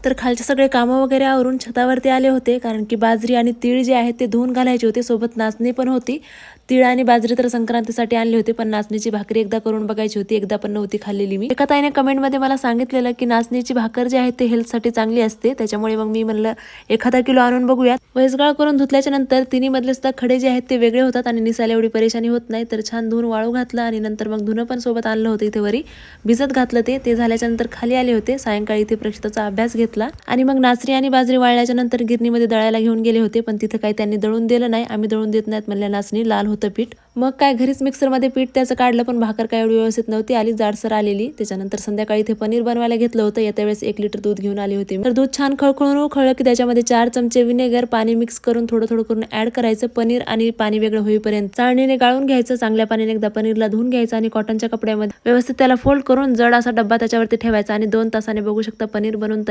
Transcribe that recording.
तर खालचे सगळे कामं वगैरे आवरून छतावरती आले होते, कारण की बाजरी आणि तीळ जे आहेत ते धुवून घालायचे होते. सोबत नाचणी पण होती. तीळ आणि बाजरी तर संक्रांतीसाठी आणली होती, पण नाचणीची भाकरी एकदा करून बघायची होती, एकदा पण नव्हती खाल्लेली मी. एका ताईने कमेंटमध्ये मला सांगितलेलं की नाचणीची भाकर जी आहे ते हेल्थसाठी चांगली असते, त्याच्यामुळे मग मी म्हणलं एखादा किलो आणून बघूयात. वैसगाळ करून धुतल्याच्या नंतर तिन्ही मधले सुद्धा खडे जे आहेत ते वेगळे होतात आणि निसायला एवढी परेशानी होत नाही. तर छान धुवून वाळू घातलं आणि नंतर मग धुणं पण सोबत आणलं होतं इथे वरी भिजत घातलं. ते झाल्याच्या नंतर खाली आले होते. सायंकाळी इथे प्रक्षिताचा अभ्यास घेतला आणि मग नाचणी आणि बाजरी वाळल्याच्या नंतर गिरणीमध्ये दळायला घेऊन गेले होते, पण तिथे काही त्यांनी दळून दिलं नाही. आम्ही दळून देत नाहीत म्हणल्या, नाचणी लाल होतं पीठ. मग काय घरीच मिक्सरमध्ये पीठ त्याचं काढलं, पण भाकर काय एवढी व्यवस्थित नव्हती आली, जाडसर आलेली. त्याच्यानंतर संध्याकाळी इथे पनीर बनवायला घेतलं होतं. येत्या वेळेस 1 लिटर दूध घेऊन आले होते. तर दूध छान खळखळून उकळलं की त्याच्यामध्ये 4 चमचे विनेगर पाणी मिक्स करून थोडं थोडं करून ऍड करायचं. पनीर आणि पाणी वेगळं होईपर्यंत चाळणीने गाळून घ्यायचं. चांगल्या पाण्याने एकदा पनीरला धुवून घ्यायचं आणि कॉटनच्या कपड्यामध्ये व्यवस्थित त्याला फोल्ड करून जड असा डब्बा त्याच्यावरती ठेवायचा आणि 2 तासाने बघू शकता पनीर बनवून